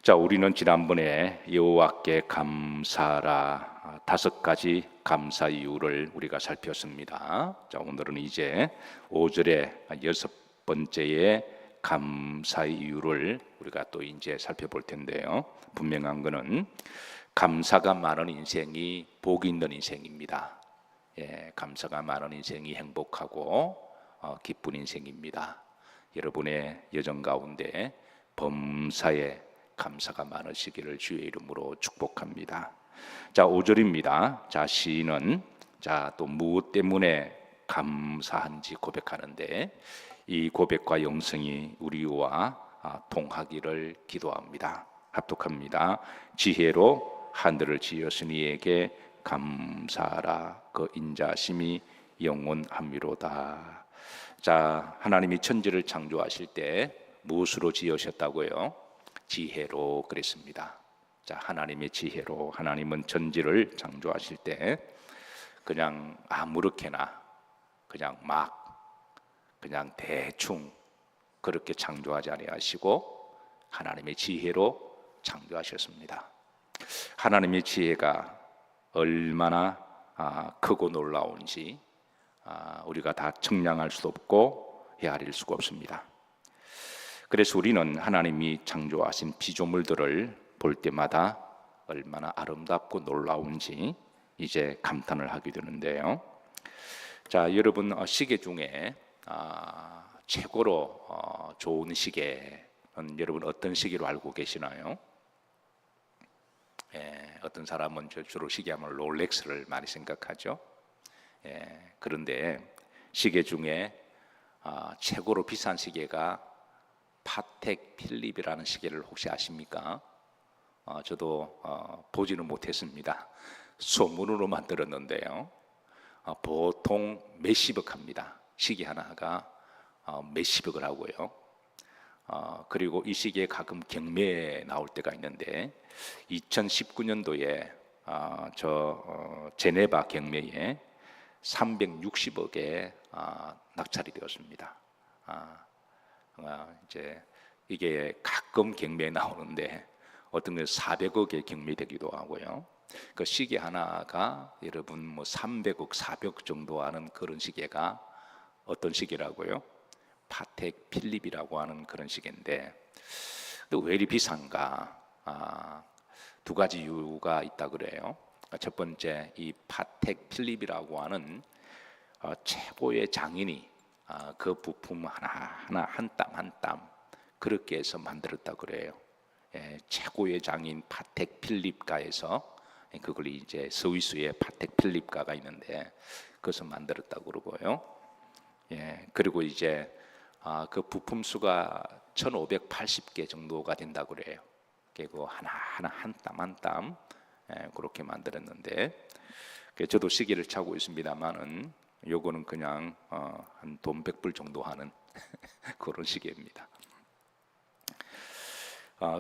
자, 우리는 지난번에 여호와께 감사하라 5가지 감사 이유를 우리가 살폈습니다. 자, 오늘은 이제 5절의 6번째의 감사 이유를 우리가 또 이제 살펴볼 텐데요. 분명한 것은 감사가 많은 인생이 복이 있는 인생입니다. 감사가 많은 인생이 행복하고 기쁜 인생입니다. 여러분의 여정 가운데 범사에 감사가 많으시기를 주의 이름으로 축복합니다. 자, 5절입니다. 자, 시인은 또 무엇 때문에 감사한지 고백하는데 이 고백과 영성이 우리와 통하기를 기도합니다. 합독합니다. 지혜로 하늘을 지으신 이에게 감사하라. 그 인자심이 영원함이로다. 자, 하나님이 천지를 창조하실 때 무엇으로 지으셨다고요? 지혜로 그랬습니다. 자, 하나님의 지혜로. 하나님은 천지를 창조하실 때 그냥 아무렇게나 그냥 대충 그렇게 창조하지 아니하시고 하나님의 지혜로 창조하셨습니다. 하나님의 지혜가 얼마나 크고 놀라운지 우리가 다 측량할 수 없고 헤아릴 수가 없습니다. 그래서 우리는 하나님이 창조하신 피조물들을 볼 때마다 얼마나 아름답고 놀라운지 이제 감탄을 하게 되는데요. 자, 여러분 시계 중에 최고로 좋은 시계는 여러분 어떤 시계로 알고 계시나요? 어떤 사람은 주로 시계하면 롤렉스를 많이 생각하죠. 그런데 시계 중에 최고로 비싼 시계가 파텍 필립이라는 시계를 혹시 아십니까? 저도 보지는 못했습니다. 소문으로만 들었는데요. 보통 몇십억 합니다. 시계 하나가 몇십억을 하고요. 그리고 이 시계에 가끔 경매에 나올 때가 있는데 2019년도에 제네바 경매에 360억에 낙찰이 되었습니다. 이제 이게 가끔 경매에 나오는데 어떤 게 400억에 경매되기도 하고요. 그 시계 하나가 여러분 300억, 400억 정도 하는 그런 시계가 어떤 시계라고요? 파텍 필립이라고 하는 그런 시계인데 왜 이리 비싼가? 2가지 이유가 있다 그래요. 첫 번째, 이 파텍 필립이라고 하는 최고의 장인이 그 부품 하나 한 땀 한 땀 그렇게 해서 만들었다 그래요. 최고의 장인 파텍 필립가에서 그걸 이제 스위스의 파텍 필립가가 있는데 그것을 만들었다 그러고요. 그리고 이제 그 부품 수가 1580개 정도가 된다 그래요. 그리고 하나 한 땀 한 땀 그렇게 만들었는데 저도 시계를 차고 있습니다만은 요거는 그냥 한 돈 100불 정도 하는 그런 시계입니다.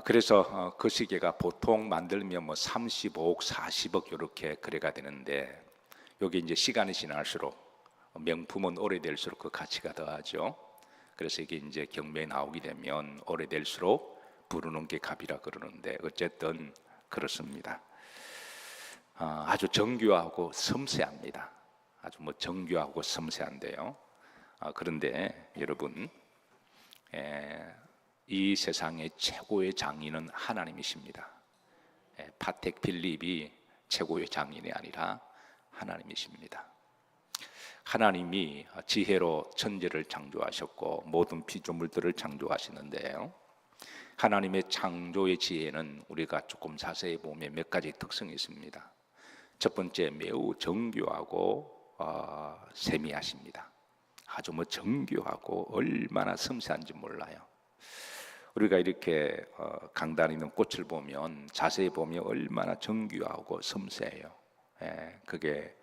그래서 그 시계가 보통 만들면 35억, 40억 이렇게 거래가 되는데 여기 이제 시간이 지날수록 명품은 오래될수록 그 가치가 더하죠. 그래서 이게 이제 경매에 나오게 되면 오래될수록 부르는 게 값이라 그러는데 어쨌든 그렇습니다. 아주 정교하고 섬세합니다. 아주 정교하고 섬세한데요. 그런데 여러분, 이 세상의 최고의 장인은 하나님이십니다. 파텍 필립이 최고의 장인이 아니라 하나님이십니다. 하나님이 지혜로 천지를 창조하셨고 모든 피조물들을 창조하시는데요. 하나님의 창조의 지혜는 우리가 조금 자세히 보면 몇 가지 특성이 있습니다. 첫 번째, 매우 정교하고 세미하십니다. 아주 정교하고 얼마나 섬세한지 몰라요. 우리가 이렇게 강단에 있는 꽃을 보면 자세히 보면 얼마나 정교하고 섬세해요. 그게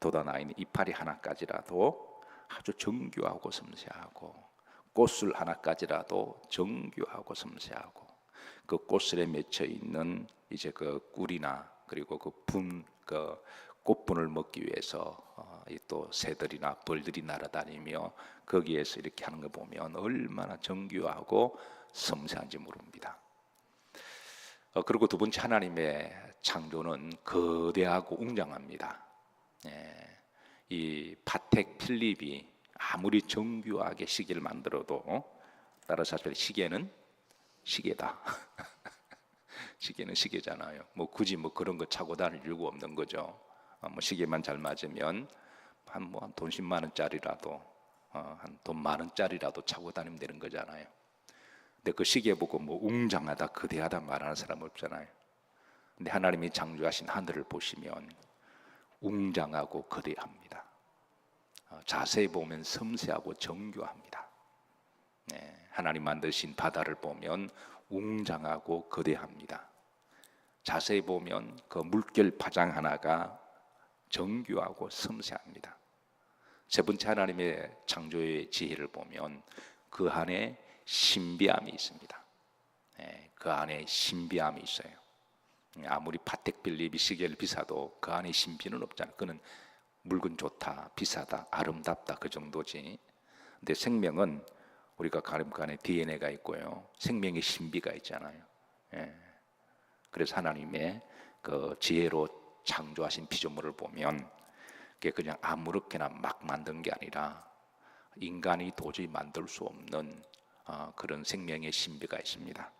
돋아나 있는 이파리 하나까지라도 아주 정교하고 섬세하고 꽃술 하나까지라도 정교하고 섬세하고 그 꽃술에 맺혀 있는 이제 그 꿀이나 그리고 그 꽃분을 먹기 위해서 또 새들이나 벌들이 날아다니며 거기에서 이렇게 하는 거 보면 얼마나 정교하고 섬세한지 모릅니다. 그리고 두 번째, 하나님의 창조는 거대하고 웅장합니다. 이 파텍 필립이 아무리 정교하게 시계를 만들어도 따라서 시계는 시계다. 시계는 시계잖아요. 뭐 굳이 뭐 그런 거 차고 다닐 이유가 없는 거죠. 뭐 시계만 잘 맞으면 한 돈 10만 원짜리라도 한 돈 10,000원짜리라도 차고 다니면 되는 거잖아요. 근데 그 시계 보고 뭐 웅장하다, 거대하다 말하는 사람 없잖아요. 근데 하나님이 창조하신 하늘을 보시면 웅장하고 거대합니다. 자세히 보면 섬세하고 정교합니다. 하나님 만드신 바다를 보면 웅장하고 거대합니다. 자세히 보면 그 물결 파장 하나가 정교하고 섬세합니다. 세 번째, 하나님의 창조의 지혜를 보면 그 안에 신비함이 있습니다. 그 안에 신비함이 있어요. 아무리 파텍 필립이 시계를 비싸도 그 안에 신비는 없잖아요. 그는 물건 좋다, 비싸다, 아름답다, 그 정도지. 근데 생명은 우리가 그 안에 DNA가 있고요, 생명의 신비가 있잖아요. 그래서 하나님의 그 지혜로 창조하신 피조물을 보면 그게 그냥 아무렇게나 막 만든 게 아니라 인간이 도저히 만들 수 없는 그런 생명의 신비가 있습니다.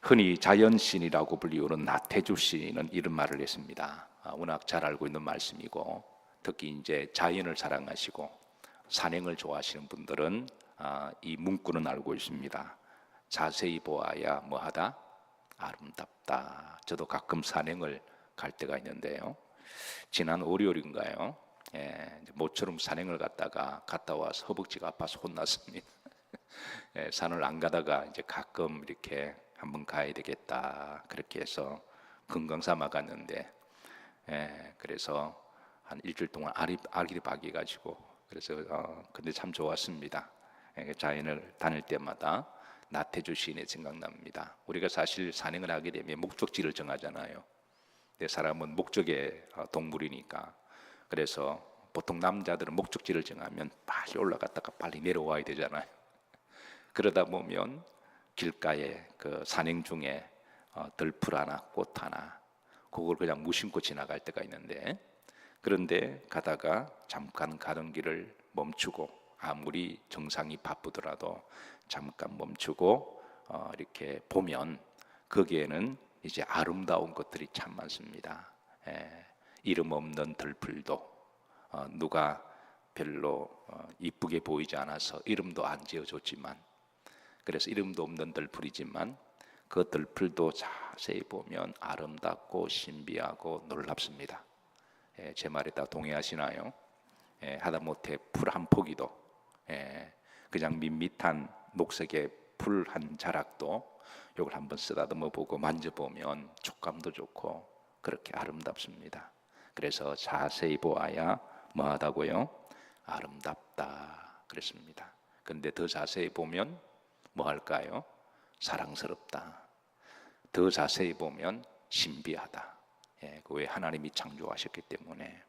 흔히 자연신이라고 불리우는 나태주 시인은 이런 말을 했습니다. 워낙 잘 알고 있는 말씀이고, 특히 이제 자연을 사랑하시고 산행을 좋아하시는 분들은 이 문구는 알고 있습니다. 자세히 보아야 뭐하다? 아름답다. 저도 가끔 산행을 갈 때가 있는데요, 지난 월요일인가요? 모처럼 산행을 갔다 와서 허벅지가 아파서 혼났습니다. 산을 안 가다가 이제 가끔 이렇게 한번 가야 되겠다, 그렇게 해서 건강 삼아 갔는데, 그래서 한 일주일 동안 아리바기 가지고, 그래서 근데 참 좋았습니다. 자연을 다닐 때마다 나태주 시인이 생각납니다. 우리가 사실 산행을 하게 되면 목적지를 정하잖아요. 근데 사람은 목적의 동물이니까, 그래서 보통 남자들은 목적지를 정하면 빨리 올라갔다가 빨리 내려와야 되잖아요. 그러다 보면 길가에 그 산행 중에 들풀 하나, 꽃 하나, 그걸 그냥 무심코 지나갈 때가 있는데, 그런데 가다가 잠깐 가던 길을 멈추고, 아무리 정상이 바쁘더라도 잠깐 멈추고 이렇게 보면 거기에는 이제 아름다운 것들이 참 많습니다. 이름 없는 들풀도 누가 별로 이쁘게 보이지 않아서 이름도 안 지어줬지만, 그래서 이름도 없는 들풀이지만 그 들풀도 자세히 보면 아름답고 신비하고 놀랍습니다. 제 말에 다 동의하시나요? 하다못해 풀 한 포기도, 그냥 밋밋한 녹색의 풀 한 자락도 이걸 한번 쓰다듬어 보고 만져보면 촉감도 좋고 그렇게 아름답습니다. 그래서 자세히 보아야 뭐하다고요? 아름답다 그랬습니다. 근데 더 자세히 보면 뭐 할까요? 사랑스럽다. 더 자세히 보면 신비하다. 그 왜 하나님이 창조하셨기 때문에.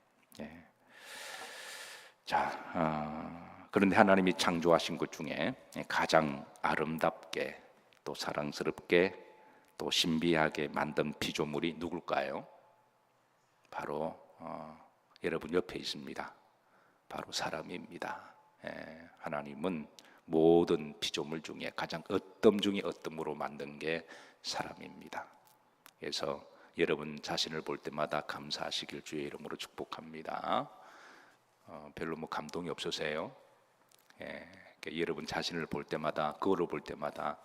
그런데 하나님이 창조하신 것 중에 가장 아름답게 또 사랑스럽게 또 신비하게 만든 피조물이 누굴까요? 바로 여러분 옆에 있습니다. 바로 사람입니다. 하나님은 모든 피조물 중에 가장 어떤 중에 어떤으로 만든 게 사람입니다. 그래서 여러분 자신을 볼 때마다 감사하시길 주의 이름으로 축복합니다. 별로 뭐 감동이 없으세요? 그러니까 여러분 자신을 볼 때마다, 거울을 볼 때마다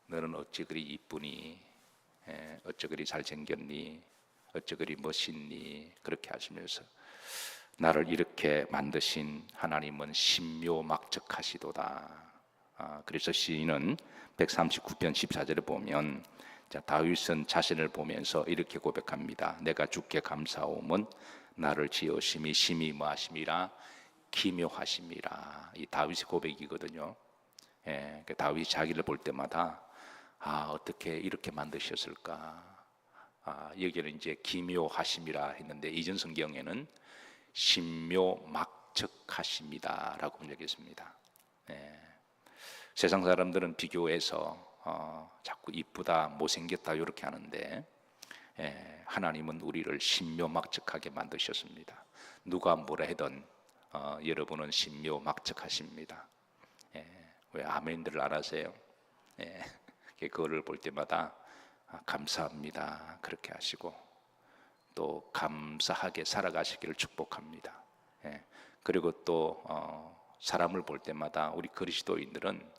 너는 어찌 그리 이쁘니, 어찌 그리 잘생겼니, 어찌 그리 멋있니, 그렇게 하시면서 나를 이렇게 만드신 하나님은 신묘막측하시도다. 그래서 시인은 139편 14절에 보면 다윗은 자신을 보면서 이렇게 고백합니다. 내가 주께 감사함은 나를 지으심이 심히 뭐하심이라 기묘하심이라. 이 다윗의 고백이거든요. 다윗이 자기를 볼 때마다 어떻게 이렇게 만드셨을까. 여기는 이제 기묘하심이라 했는데 이전 성경에는 신묘막측하심이다라고 번역했습니다. 세상 사람들은 비교해서 자꾸 이쁘다, 못생겼다 이렇게 하는데 하나님은 우리를 신묘막측하게 만드셨습니다. 누가 뭐라 하든 여러분은 신묘막측하십니다. 왜 아멘들을 안 하세요? 그거를 볼 때마다 감사합니다 그렇게 하시고 또 감사하게 살아가시기를 축복합니다. 그리고 또 사람을 볼 때마다 우리 그리스도인들은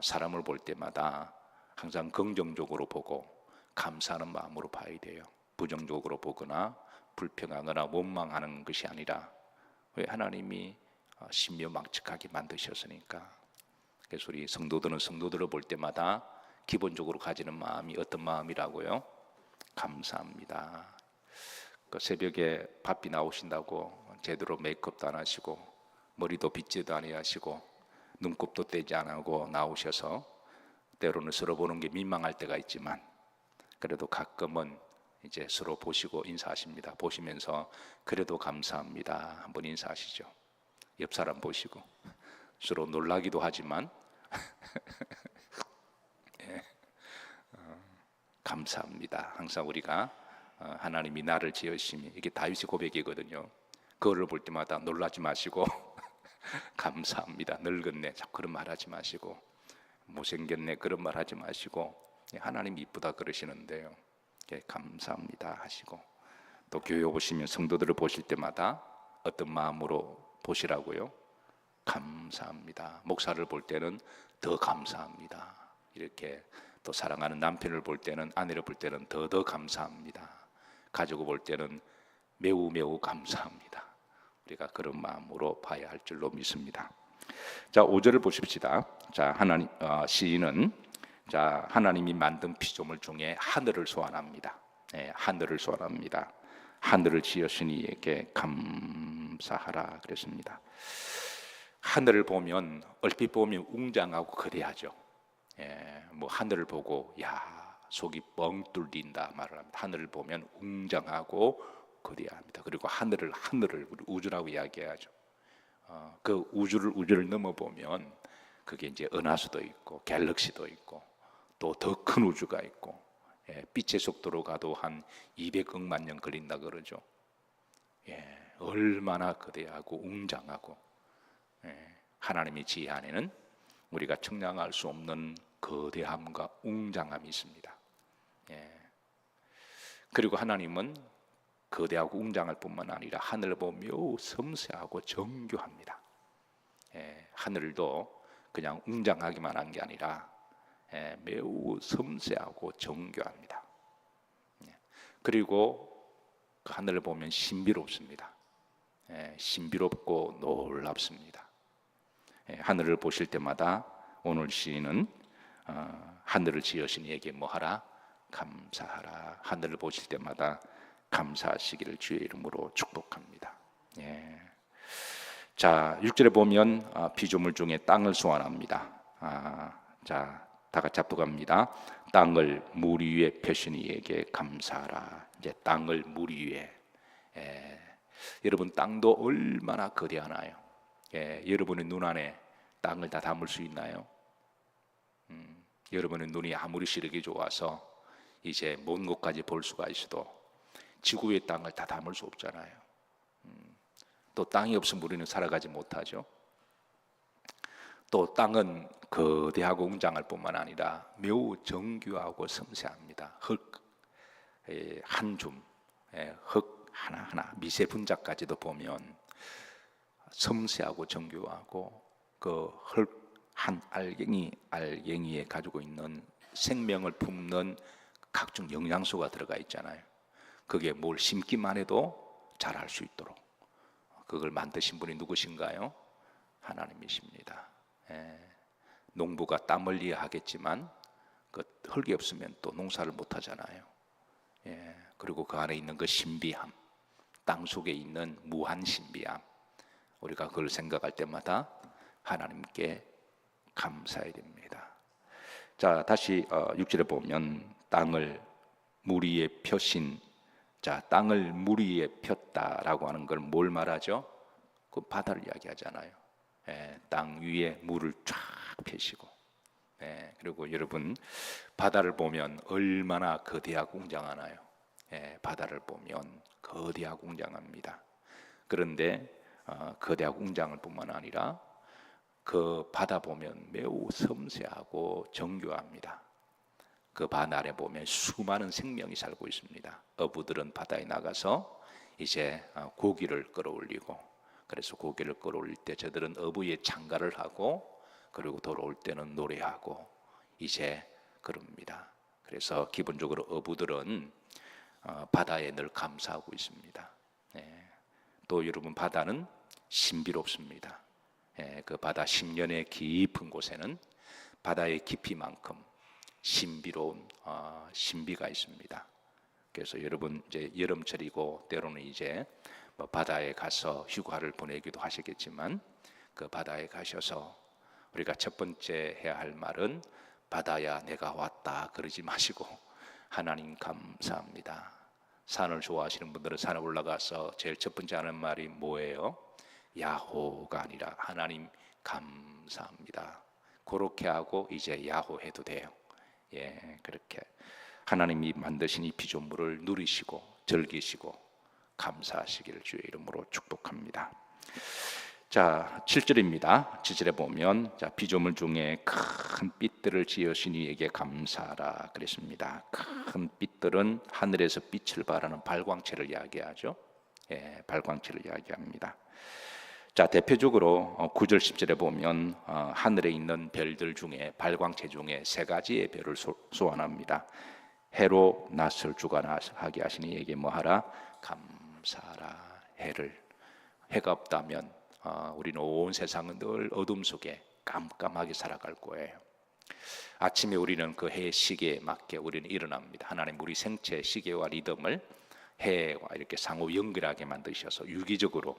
사람을 볼 때마다 항상 긍정적으로 보고 감사하는 마음으로 봐야 돼요. 부정적으로 보거나 불평하거나 원망하는 것이 아니라 왜 하나님이 신묘막측하게 만드셨으니까. 그래서 우리 성도들은 성도들을 볼 때마다 기본적으로 가지는 마음이 어떤 마음이라고요? 감사합니다. 그 새벽에 바삐 나오신다고 제대로 메이크업도 안 하시고 머리도 빗지도 아니하시고 눈곱도 떼지 안 하고 나오셔서 때로는 서로 보는 게 민망할 때가 있지만 그래도 가끔은 이제 서로 보시고 인사하십니다. 보시면서 그래도 감사합니다 한번 인사하시죠. 옆 사람 보시고 서로 놀라기도 하지만 감사합니다. 항상 우리가 하나님이 나를 지으심이 이게 다윗의 고백이거든요. 그거를 볼 때마다 놀라지 마시고 감사합니다. 늙었네 자꾸 그런 말 하지 마시고 못생겼네 그런 말 하지 마시고 하나님 이쁘다 그러시는데요. 감사합니다 하시고 또 교회 오시면 성도들을 보실 때마다 어떤 마음으로 보시라고요? 감사합니다. 목사를 볼 때는 더 감사합니다. 이렇게 또 사랑하는 남편을 볼 때는 아내를 볼 때는 더 감사합니다. 가족을 볼 때는 매우 감사합니다. 우리가 그런 마음으로 봐야 할 줄로 믿습니다. 자, 5절을 보십시다. 자, 시인은 자, 하나님이 만든 피조물 중에 하늘을 소환합니다. 하늘을 소환합니다. 하늘을 지으신 이에게 감사하라 그랬습니다. 하늘을 보면 얼핏 보면 웅장하고 거대하죠. 뭐 하늘을 보고 야 속이 뻥 뚫린다 말을 합니다. 하늘을 보면 웅장하고 거대합니다. 그리고 하늘을 우리 우주라고 이야기하죠. 그 우주를 넘어보면 그게 이제 은하수도 있고 갤럭시도 있고 또 더 큰 우주가 있고 빛의 속도로 가도 한 200억만 년 걸린다 그러죠. 얼마나 거대하고 웅장하고 하나님의 지혜 안에는 우리가 측량할 수 없는 거대함과 웅장함이 있습니다. 그리고 하나님은 거대하고 웅장할 뿐만 아니라 하늘을 보면 매우 섬세하고 정교합니다. 하늘도 그냥 웅장하기만 한 게 아니라 매우 섬세하고 정교합니다. 그리고 그 하늘을 보면 신비롭습니다. 신비롭고 놀랍습니다. 하늘을 보실 때마다 오늘 시인은 하늘을 지으신 이에게 뭐하라? 감사하라. 하늘을 보실 때마다 감사하시기를 주의 이름으로 축복합니다. 자, 6절에 보면 피조물 중에 땅을 소환합니다. 자, 다 같이 합독합니다. 땅을 물 위에 펴신 이에게 감사하라. 이제 땅을 물 위에. 여러분 땅도 얼마나 거대하나요? 여러분의 눈 안에 땅을 다 담을 수 있나요? 여러분의 눈이 아무리 시력이 좋아서 이제 먼 곳까지 볼 수가 있어도 지구의 땅을 다 담을 수 없잖아요. 또 땅이 없으면 우리는 살아가지 못하죠. 또 땅은 거대하고 웅장할 뿐만 아니라 매우 정교하고 섬세합니다. 흙 한 줌, 흙 하나하나 미세 분자까지도 보면 섬세하고 정교하고 그 흙 한 알갱이에 가지고 있는 생명을 품는 각종 영양소가 들어가 있잖아요. 그게 뭘 심기만 해도 자랄 수 있도록 그걸 만드신 분이 누구신가요? 하나님이십니다. 농부가 땀 흘려야 하겠지만 그 흙이 없으면 또 농사를 못 하잖아요. 그리고 그 안에 있는 그 신비함, 땅 속에 있는 무한 신비함, 우리가 그걸 생각할 때마다 하나님께 감사해야 됩니다. 자, 다시 6절에 보면 땅을 물 위에 펴신, 자, 땅을 물 위에 폈다라고 하는 걸 뭘 말하죠? 그 바다를 이야기하잖아요. 땅 위에 물을 쫙 펴시고 그리고 여러분 바다를 보면 얼마나 거대하고 웅장하나요? 바다를 보면 거대하고 웅장합니다. 그런데 거대하고 웅장을 뿐만 아니라 그 바다 보면 매우 섬세하고 정교합니다. 그 바다 아래 보면 수많은 생명이 살고 있습니다. 어부들은 바다에 나가서 이제 고기를 끌어올리고, 그래서 고기를 끌어올릴 때 저들은 어부의 장가를 하고, 그리고 돌아올 때는 노래하고 이제 그럽니다. 그래서 기본적으로 어부들은 바다에 늘 감사하고 있습니다. 또 여러분 바다는 신비롭습니다. 그 바다 10년의 깊은 곳에는 바다의 깊이만큼 신비로운 신비가 있습니다. 그래서 여러분 이제 여름철이고 때로는 이제 뭐 바다에 가서 휴가를 보내기도 하시겠지만, 그 바다에 가셔서 우리가 첫 번째 해야 할 말은 바다야 내가 왔다 그러지 마시고 하나님 감사합니다. 산을 좋아하시는 분들은 산에 올라가서 제일 첫 번째 하는 말이 뭐예요? 야호가 아니라 하나님 감사합니다. 그렇게 하고 이제 야호해도 돼요. 그렇게 하나님이 만드신 이 피조물을 누리시고 즐기시고 감사하시기를 주의 이름으로 축복합니다. 자, 7절입니다. 7절에 보면 피조물 중에 큰 빛들을 지으신 이에게 감사하라 그랬습니다. 큰 빛들은 하늘에서 빛을 발하는 발광체를 이야기하죠. 발광체를 이야기합니다. 자, 대표적으로 9절 10절에 보면 하늘에 있는 별들 중에 발광체 중에 세 가지의 별을 소환합니다. 해로 낯을 주관하게 하시니 이에게 뭐하라? 감사하라. 해가 없다면 우리는 온 세상은 늘 어둠 속에 깜깜하게 살아갈 거예요. 아침에 우리는 그 해의 시계에 맞게 우리는 일어납니다. 하나님 우리 생체 시계와 리듬을 해와 이렇게 상호 연결하게 만드셔서 유기적으로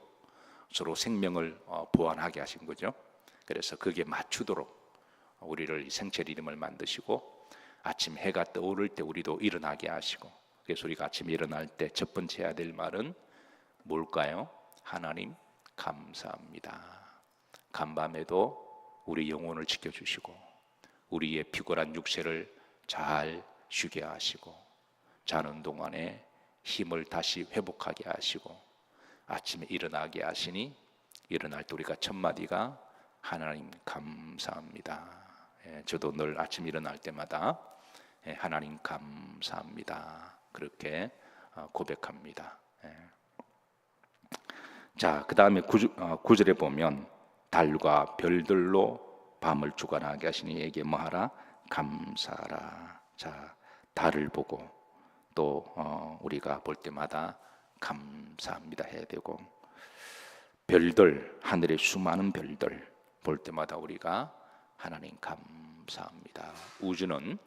서로 생명을 보완하게 하신 거죠. 그래서 그게 맞추도록 우리를 생체 리듬을 만드시고 아침 해가 떠오를 때 우리도 일어나게 하시고, 그래서 우리가 아침에 일어날 때 첫 번째 해야 될 말은 뭘까요? 하나님 감사합니다. 간밤에도 우리 영혼을 지켜주시고 우리의 피곤한 육체를 잘 쉬게 하시고 자는 동안에 힘을 다시 회복하게 하시고 아침에 일어나게 하시니 일어날 때 우리가 첫 마디가 하나님 감사합니다. 저도 늘 아침 일어날 때마다 하나님 감사합니다. 그렇게 고백합니다. 자, 그 다음에 9절에 보면 달과 별들로 밤을 주관하게 하시니 이에게 뭐하라? 감사하라. 자, 달을 보고 또 우리가 볼 때마다 감사합니다 해야 되고, 별들, 하늘의 수많은 별들 볼 때마다 우리가 하나님 감사합니다. 우주는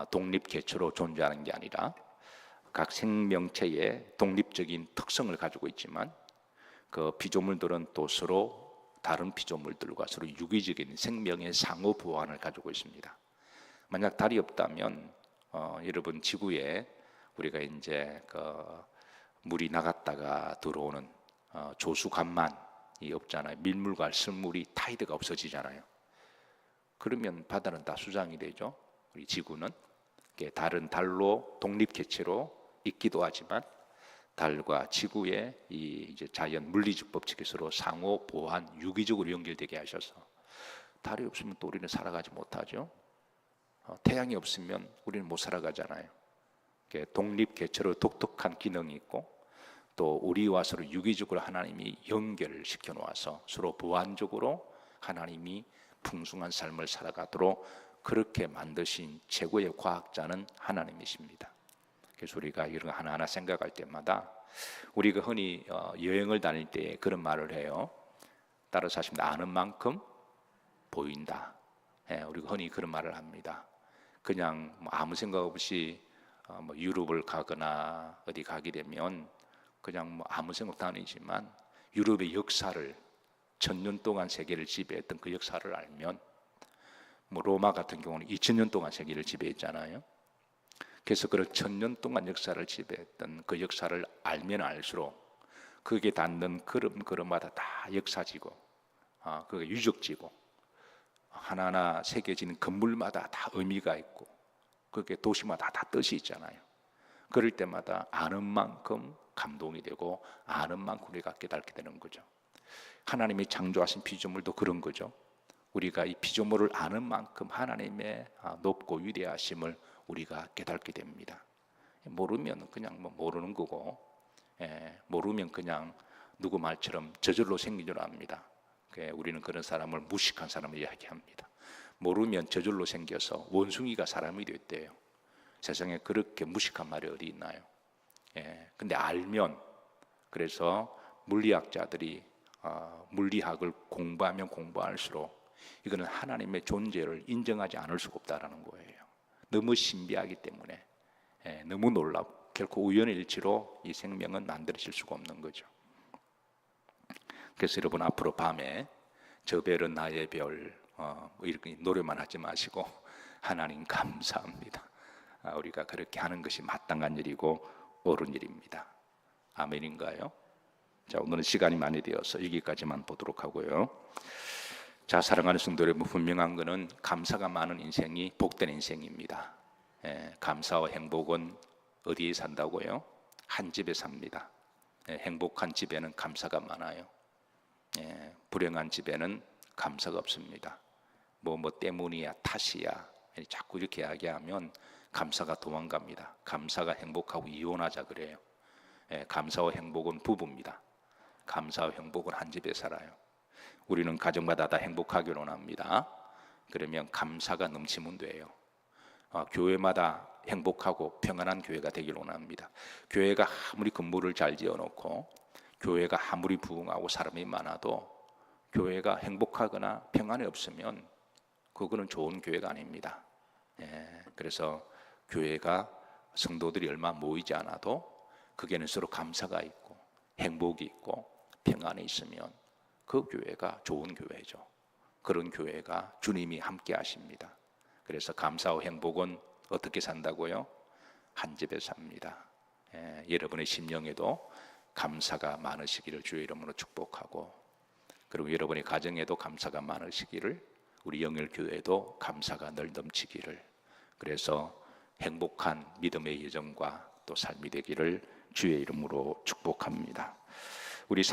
독립개체로 존재하는 게 아니라 각 생명체의 독립적인 특성을 가지고 있지만 그 피조물들은 또 서로 다른 피조물들과 서로 유기적인 생명의 상호 보완을 가지고 있습니다. 만약 달이 없다면 여러분 지구에 우리가 이제 물이 나갔다가 들어오는 조수간만이 없잖아요. 밀물과 설물이 타이드가 없어지잖아요. 그러면 바다는 다 수장이 되죠. 우리 지구는 다른 달로 독립개체로 있기도 하지만 달과 지구의 이 이제 자연 물리적 법칙이 서로 상호 보완 유기적으로 연결되게 하셔서 달이 없으면 또 우리는 살아가지 못하죠. 태양이 없으면 우리는 못 살아가잖아요. 독립개체로 독특한 기능이 있고 또 우리와 서로 유기적으로 하나님이 연결을 시켜 놓아서 서로 보완적으로 하나님이 풍성한 삶을 살아가도록 그렇게 만드신 최고의 과학자는 하나님이십니다. 그래서 우리가 이런 거 하나하나 생각할 때마다 우리가 흔히 여행을 다닐 때 그런 말을 해요. 따라서 하시면 아는 만큼 보인다. 우리가 흔히 그런 말을 합니다. 그냥 아무 생각 없이 유럽을 가거나 어디 가게 되면 그냥 아무 생각도 아니지만 유럽의 역사를 1000년 동안 세계를 지배했던 그 역사를 알면 로마 같은 경우는 2000년 동안 세계를 지배했잖아요. 그래서 그 1000년 동안 역사를 지배했던 그 역사를 알면 알수록 그게 닿는 걸음마다 다 역사지고 그게 유적지고 하나하나 새겨지는 건물마다 다 의미가 있고 그게 도시마다 다 뜻이 있잖아요. 그럴 때마다 아는 만큼 감동이 되고 아는 만큼 우리가 깨닫게 되는 거죠. 하나님이 창조하신 피조물도 그런 거죠. 우리가 이 피조물을 아는 만큼 하나님의 높고 위대하심을 우리가 깨닫게 됩니다. 모르면 그냥 뭐 모르는 거고, 모르면 그냥 누구 말처럼 저절로 생긴 줄 압니다. 우리는 그런 사람을 무식한 사람을 이야기합니다. 모르면 저절로 생겨서 원숭이가 사람이 됐대요. 세상에 그렇게 무식한 말이 어디 있나요? 근데 알면, 그래서 물리학자들이 물리학을 공부하면 공부할수록 이거는 하나님의 존재를 인정하지 않을 수가 없다라는 거예요. 너무 신비하기 때문에, 너무 놀랍고 결코 우연의 일치로 이 생명은 만들어질 수가 없는 거죠. 그래서 여러분 앞으로 밤에 저 별은 나의 별 이렇게 노래만 하지 마시고 하나님 감사합니다. 우리가 그렇게 하는 것이 마땅한 일이고 옳은 일입니다. 아멘인가요? 자, 오늘은 시간이 많이 되어서 여기까지만 보도록 하고요. 자, 사랑하는 성도 여러분, 분명한 것은 감사가 많은 인생이 복된 인생입니다. 감사와 행복은 어디에 산다고요? 한 집에 삽니다. 행복한 집에는 감사가 많아요. 불행한 집에는 감사가 없습니다. 뭐 때문이야, 탓이야, 자꾸 이렇게 이야기하면 감사가 도망갑니다. 감사가 행복하고 이혼하자 그래요. 감사와 행복은 부부입니다. 감사와 행복은 한 집에 살아요. 우리는 가정마다 다 행복하기를 원합니다. 그러면 감사가 넘치면 돼요. 교회마다 행복하고 평안한 교회가 되기를 원합니다. 교회가 아무리 건물을 잘 지어놓고 교회가 아무리 부흥하고 사람이 많아도 교회가 행복하거나 평안이 없으면 그거는 좋은 교회가 아닙니다. 그래서 교회가 성도들이 얼마 모이지 않아도 그게는 서로 감사가 있고 행복이 있고 평안이 있으면 그 교회가 좋은 교회죠. 그런 교회가 주님이 함께 하십니다. 그래서 감사와 행복은 어떻게 산다고요? 한 집에 삽니다. 여러분의 심령에도 감사가 많으시기를 주의 이름으로 축복하고, 그리고 여러분의 가정에도 감사가 많으시기를, 우리 영일교회도 감사가 늘 넘치기를, 그래서 행복한 믿음의 여정과 또 삶이 되기를 주의 이름으로 축복합니다. 우리